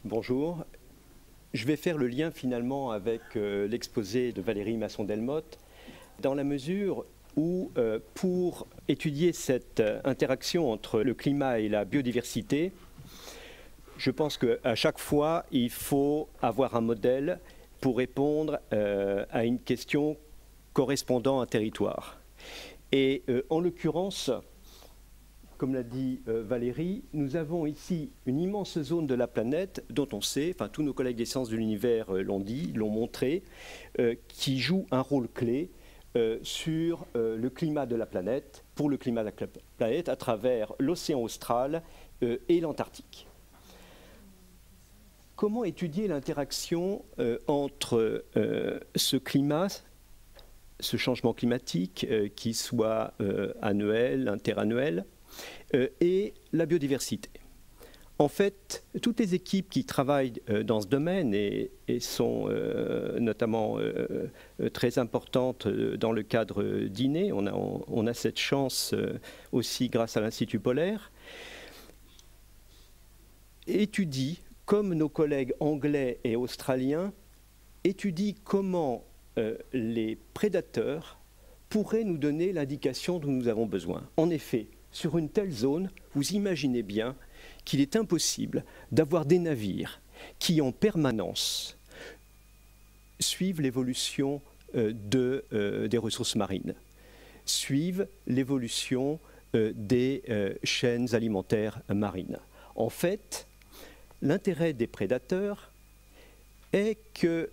Bonjour. Je vais faire le lien finalement avec l'exposé de Valérie Masson-Delmotte, dans la mesure où pour étudier cette interaction entre le climat et la biodiversité, je pense qu'à chaque fois, il faut avoir un modèle pour répondre à une question correspondant à un territoire. Et en l'occurrence, comme l'a dit Valérie, nous avons ici une immense zone de la planète dont on sait, enfin tous nos collègues des sciences de l'univers l'ont dit, l'ont montré, qui joue un rôle clé sur le climat de la planète, pour le climat de la planète, à travers l'océan austral et l'Antarctique. Comment étudier l'interaction entre ce climat, ce changement climatique, qui soit annuel, interannuel, et la biodiversité? En fait, toutes les équipes qui travaillent dans ce domaine et sont notamment très importantes dans le cadre d'INE, on a cette chance aussi grâce à l'Institut polaire, étudient, comme nos collègues anglais et australiens, étudient comment les prédateurs pourraient nous donner l'indication dont nous avons besoin. En effet, sur une telle zone, vous imaginez bien qu'il est impossible d'avoir des navires qui, en permanence, suivent l'évolution des ressources marines, suivent l'évolution des chaînes alimentaires marines. En fait, l'intérêt des prédateurs est que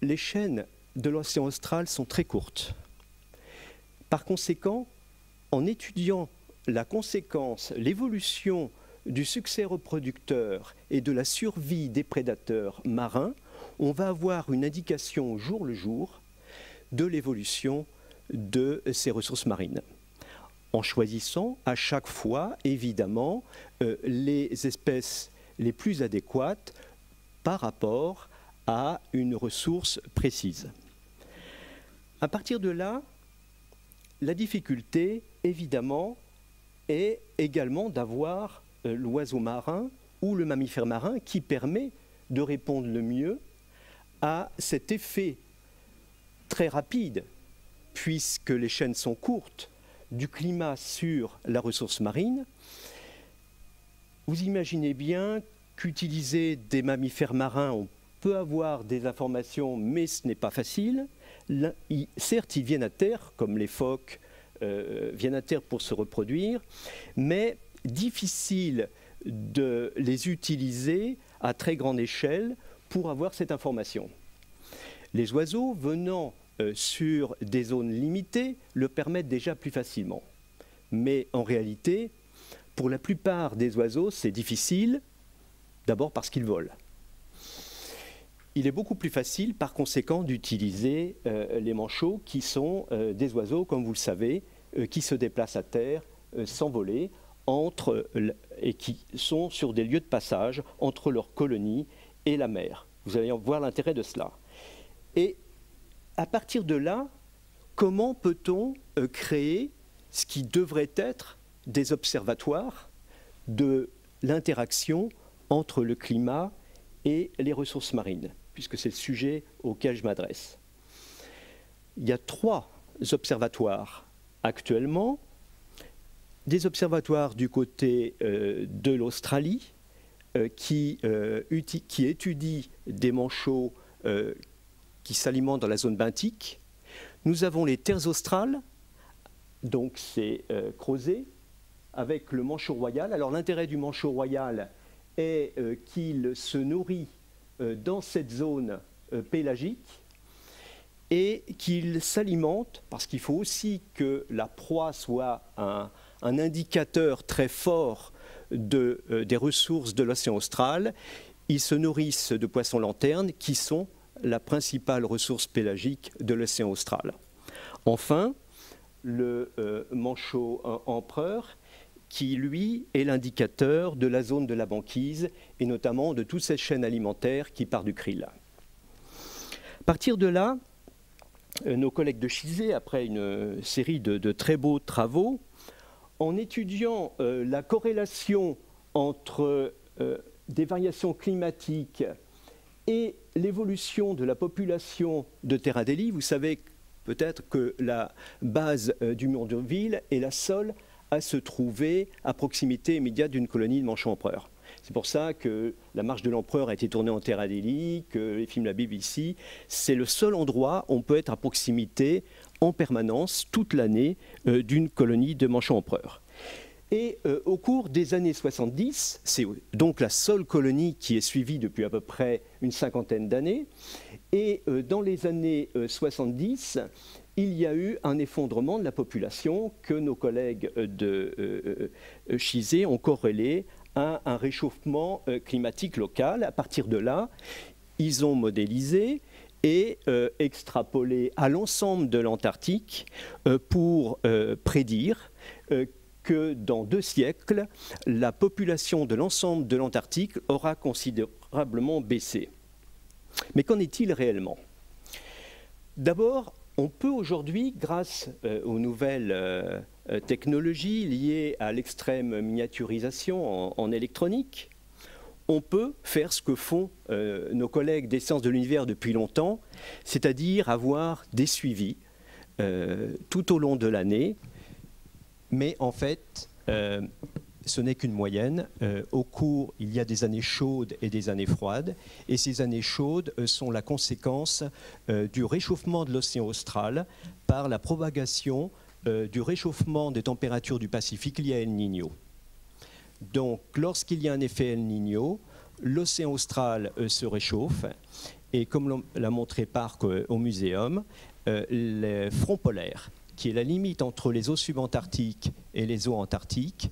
les chaînes de l'océan austral sont très courtes. Par conséquent, en étudiant la conséquence, l'évolution du succès reproducteur et de la survie des prédateurs marins, on va avoir une indication au jour le jour de l'évolution de ces ressources marines. En choisissant à chaque fois, évidemment, les espèces les plus adéquates par rapport à une ressource précise. À partir de là, la difficulté, évidemment, est également d'avoir l'oiseau marin ou le mammifère marin qui permet de répondre le mieux à cet effet très rapide, puisque les chaînes sont courtes, du climat sur la ressource marine. Vous imaginez bien qu'utiliser des mammifères marins, on peut avoir des informations, mais ce n'est pas facile. Certes, ils viennent à terre, comme les phoques viennent à terre pour se reproduire, mais difficile de les utiliser à très grande échelle pour avoir cette information. Les oiseaux venant sur des zones limitées le permettent déjà plus facilement. Mais en réalité, pour la plupart des oiseaux, c'est difficile, d'abord parce qu'ils volent. Il est beaucoup plus facile, par conséquent, d'utiliser les manchots, qui sont des oiseaux, comme vous le savez, qui se déplacent à terre sans voler, et qui sont sur des lieux de passage entre leur colonie et la mer. Vous allez voir l'intérêt de cela. Et à partir de là, comment peut-on créer ce qui devrait être des observatoires de l'interaction entre le climat et les ressources marines, puisque c'est le sujet auquel je m'adresse. Il y a 3 observatoires actuellement, des observatoires du côté de l'Australie qui étudient des manchots qui s'alimentent dans la zone benthique. Nous avons les terres australes, donc c'est Crozet, avec le manchot royal. Alors l'intérêt du manchot royal est qu'il se nourrit dans cette zone pélagique et qu'il s'alimente, parce qu'il faut aussi que la proie soit un indicateur très fort des ressources de l'océan austral. Ils se nourrissent de poissons lanternes qui sont la principale ressource pélagique de l'océan austral. Enfin, le manchot empereur, qui lui est l'indicateur de la zone de la banquise et notamment de toute cette chaîne alimentaire qui part du krill. À partir de là, nos collègues de Chizé, après une série de très beaux travaux, en étudiant la corrélation entre des variations climatiques et l'évolution de la population de Terra Delli, vous savez peut-être que la base du mur de ville est la seule à se trouver à proximité immédiate d'une colonie de manchots-empereurs. C'est pour ça que La Marche de l'Empereur a été tournée en Terra Delli, que les films de la BBC, c'est le seul endroit où on peut être à proximité en permanence, toute l'année, d'une colonie de manchots-empereurs. Et au cours des années 70, c'est donc la seule colonie qui est suivie depuis à peu près une cinquantaine d'années, et dans les années 70, il y a eu un effondrement de la population que nos collègues de Chizé ont corrélé à un réchauffement climatique local. À partir de là, ils ont modélisé et extrapolé à l'ensemble de l'Antarctique pour prédire que dans 2 siècles, la population de l'ensemble de l'Antarctique aura considérablement baissé. Mais qu'en est-il réellement? D'abord, on peut aujourd'hui, grâce aux nouvelles technologies liées à l'extrême miniaturisation en électronique, on peut faire ce que font nos collègues des sciences de l'univers depuis longtemps, c'est-à-dire avoir des suivis tout au long de l'année. Mais en fait, ce n'est qu'une moyenne. Au cours, il y a des années chaudes et des années froides. Et ces années chaudes sont la conséquence du réchauffement de l'océan austral par la propagation du réchauffement des températures du Pacifique lié à El Niño. Donc, lorsqu'il y a un effet El Niño, l'océan austral se réchauffe. Et comme l'a montré Park au muséum, les fronts polaires, qui est la limite entre les eaux subantarctiques et les eaux antarctiques,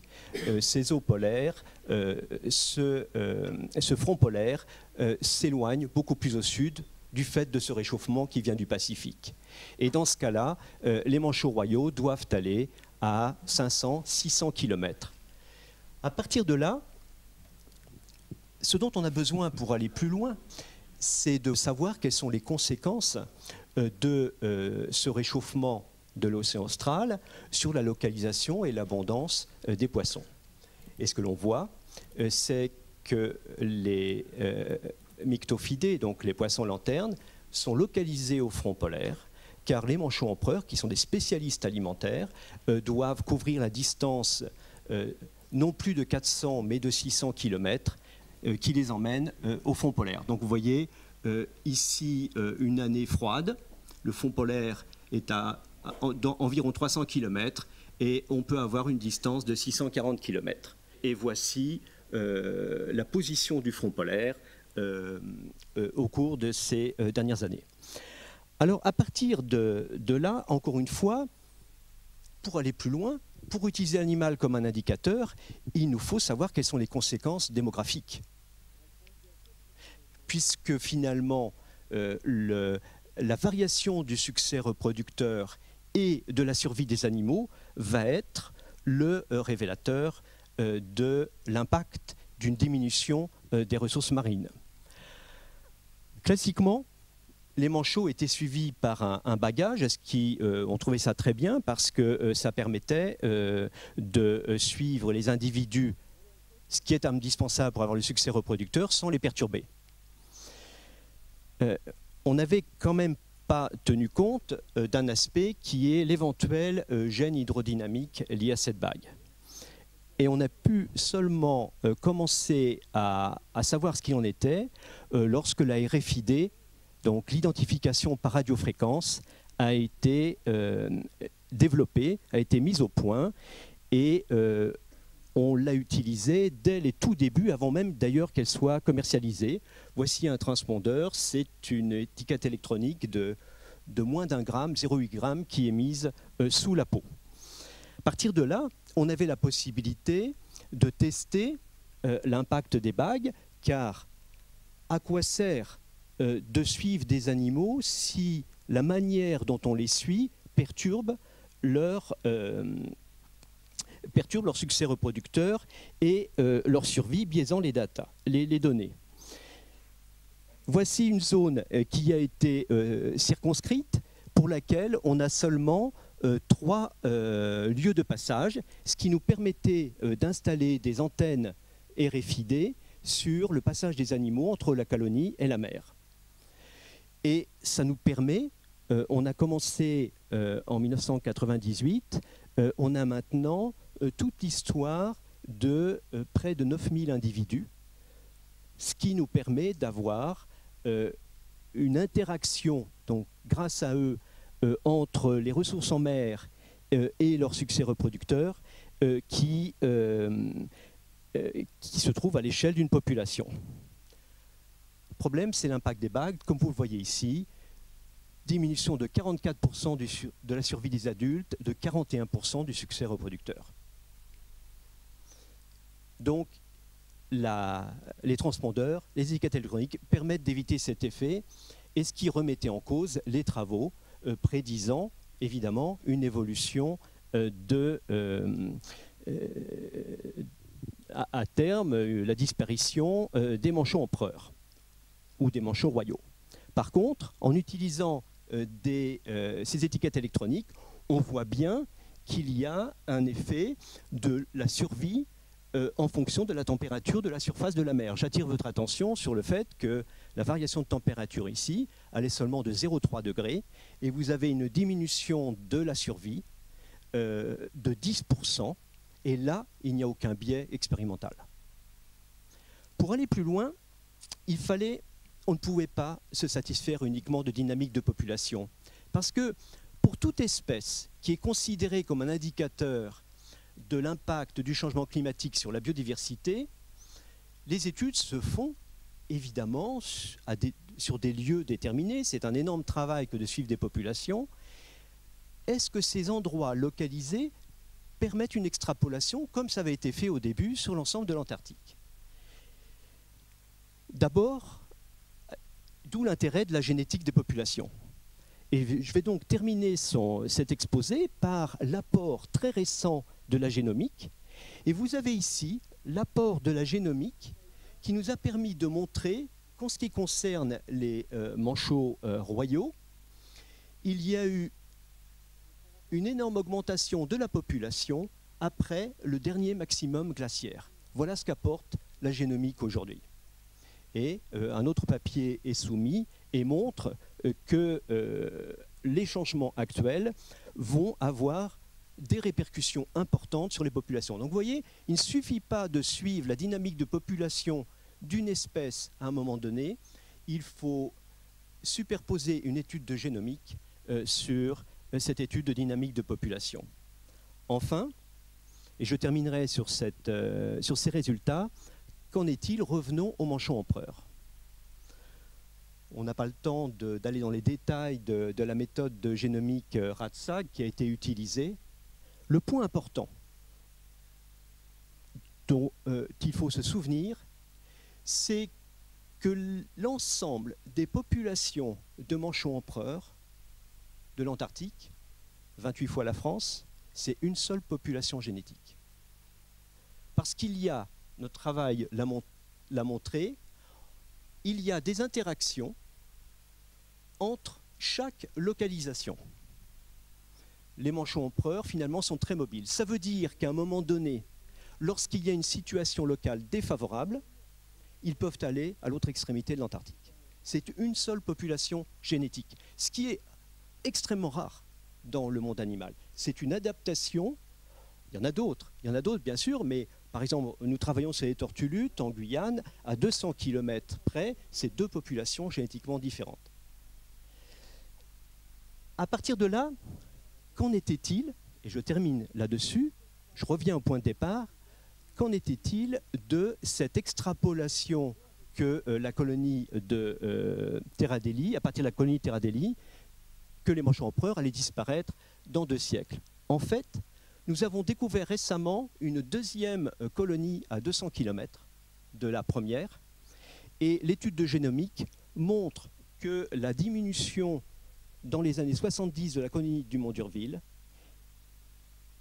ces eaux polaires, ce front polaire s'éloigne beaucoup plus au sud du fait de ce réchauffement qui vient du Pacifique. Et dans ce cas-là, les manchots royaux doivent aller à 500-600 km. À partir de là, ce dont on a besoin pour aller plus loin, c'est de savoir quelles sont les conséquences de ce réchauffement de l'océan austral sur la localisation et l'abondance des poissons. Et ce que l'on voit, c'est que les myctophidés, donc les poissons lanternes, sont localisés au front polaire, car les manchots empereurs, qui sont des spécialistes alimentaires, doivent couvrir la distance non plus de 400 mais de 600 km qui les emmène au front polaire. Donc vous voyez ici une année froide, le front polaire est à environ 300 km et on peut avoir une distance de 640 km. Et voici la position du front polaire au cours de ces dernières années. Alors à partir de là, encore une fois, pour aller plus loin, pour utiliser l'animal comme un indicateur, il nous faut savoir quelles sont les conséquences démographiques. Puisque finalement, la variation du succès reproducteur et de la survie des animaux va être le révélateur de l'impact d'une diminution des ressources marines. Classiquement, les manchots étaient suivis par un bagage, on trouvait ça très bien parce que ça permettait de suivre les individus, ce qui est indispensable pour avoir le succès reproducteur, sans les perturber. On n'avait quand même pas tenu compte d'un aspect qui est l'éventuel gène hydrodynamique lié à cette bague. Et on a pu seulement commencer à savoir ce qu'il en était lorsque la RFID, donc l'identification par radiofréquence, a été développée, a été mise au point et on l'a utilisée dès les tout débuts, avant même d'ailleurs qu'elle soit commercialisée. Voici un transpondeur, c'est une étiquette électronique de moins d'1 gramme, 0,8 g, qui est mise sous la peau. À partir de là, on avait la possibilité de tester l'impact des bagues, car à quoi sert de suivre des animaux si la manière dont on les suit perturbe leur succès reproducteur et leur survie, biaisant les données. Voici une zone qui a été circonscrite, pour laquelle on a seulement 3 lieux de passage, ce qui nous permettait d'installer des antennes RFID sur le passage des animaux entre la colonie et la mer. Et ça nous permet, on a commencé en 1998, on a maintenant toute l'histoire de près de 9000 individus, ce qui nous permet d'avoir une interaction, donc grâce à eux, entre les ressources en mer et leur succès reproducteur, qui se trouve à l'échelle d'une population. Le problème, c'est l'impact des bagues, comme vous le voyez ici, diminution de 44% de la survie des adultes, de 41% du succès reproducteur. Donc, les transpondeurs, les étiquettes électroniques permettent d'éviter cet effet, et ce qui remettait en cause les travaux prédisant évidemment une évolution à terme, la disparition des manchots empereurs ou des manchots royaux. Par contre, en utilisant ces étiquettes électroniques, on voit bien qu'il y a un effet de la survie en fonction de la température de la surface de la mer. J'attire votre attention sur le fait que la variation de température ici, elle est seulement de 0,3 degrés, et vous avez une diminution de la survie de 10%, et là, il n'y a aucun biais expérimental. Pour aller plus loin, on ne pouvait pas se satisfaire uniquement de dynamique de population, parce que pour toute espèce qui est considérée comme un indicateur de l'impact du changement climatique sur la biodiversité, les études se font évidemment sur des lieux déterminés. C'est un énorme travail que de suivre des populations. Est-ce que ces endroits localisés permettent une extrapolation, comme ça avait été fait au début, sur l'ensemble de l'Antarctique? D'abord, d'où l'intérêt de la génétique des populations. Et je vais donc terminer cet exposé par l'apport très récent de la génomique. Et vous avez ici l'apport de la génomique qui nous a permis de montrer qu'en ce qui concerne les manchots royaux, il y a eu une énorme augmentation de la population après le dernier maximum glaciaire. Voilà ce qu'apporte la génomique aujourd'hui. Et un autre papier est soumis et montre que les changements actuels vont avoir des répercussions importantes sur les populations. Donc vous voyez, il ne suffit pas de suivre la dynamique de population d'une espèce à un moment donné, il faut superposer une étude de génomique sur cette étude de dynamique de population. Enfin, et je terminerai sur ces résultats, qu'en est-il? Revenons aux manchots empereurs. On n'a pas le temps d'aller dans les détails de la méthode de génomique RATSAG qui a été utilisée. Le point important dont il faut se souvenir, c'est que l'ensemble des populations de manchots empereurs de l'Antarctique, 28 fois la France, c'est une seule population génétique. Parce qu'il y a, notre travail l'a montré, il y a des interactions entre chaque localisation. Les manchots empereurs, finalement, sont très mobiles. Ça veut dire qu'à un moment donné, lorsqu'il y a une situation locale défavorable, ils peuvent aller à l'autre extrémité de l'Antarctique. C'est une seule population génétique, ce qui est extrêmement rare dans le monde animal. C'est une adaptation, il y en a d'autres bien sûr, mais par exemple, nous travaillons sur les tortues luttes en Guyane, à 200 km près, c'est deux populations génétiquement différentes. À partir de là, qu'en était-il? Et je termine là-dessus, je reviens au point de départ. Qu'en était-il de cette extrapolation que la colonie de Terra Delli, à partir de la colonie de Terra Delli, que les manchots empereurs allaient disparaître dans 2 siècles? En fait, nous avons découvert récemment une deuxième colonie à 200 km de la première, et l'étude de génomique montre que la diminution dans les années 70 de la colonie du Mont d'Urville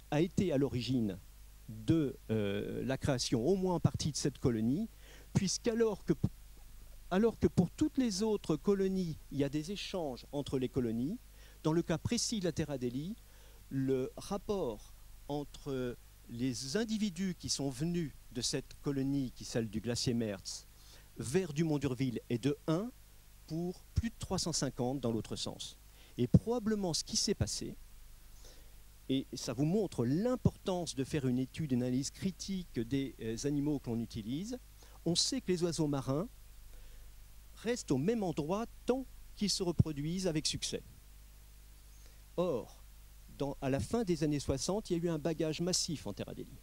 a été à l'origine de la création, au moins en partie, de cette colonie, puisqu'alors que pour toutes les autres colonies, il y a des échanges entre les colonies, dans le cas précis de la Terra Delli, le rapport entre les individus qui sont venus de cette colonie, qui est celle du glacier Mertz, vers Dumont d'Urville est de 1 pour plus de 350 dans l'autre sens. Et probablement ce qui s'est passé, et ça vous montre l'importance de faire une étude, une analyse critique des animaux que l'on utilise, on sait que les oiseaux marins restent au même endroit tant qu'ils se reproduisent avec succès. Or, à la fin des années 60, il y a eu un bagage massif en Terre Adélie.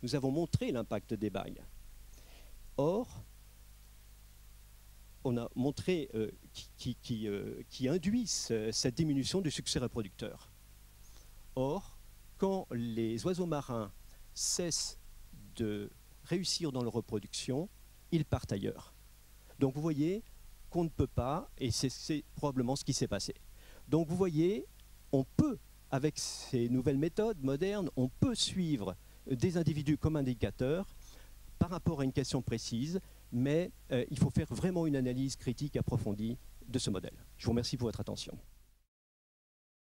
Nous avons montré l'impact des bagues. Or, on a montré qui induit cette diminution du succès reproducteur. Or, quand les oiseaux marins cessent de réussir dans leur reproduction, ils partent ailleurs. Donc vous voyez qu'on ne peut pas, et c'est probablement ce qui s'est passé. Donc vous voyez, on peut, avec ces nouvelles méthodes modernes, on peut suivre des individus comme indicateurs par rapport à une question précise, mais il faut faire vraiment une analyse critique approfondie de ce modèle. Je vous remercie pour votre attention.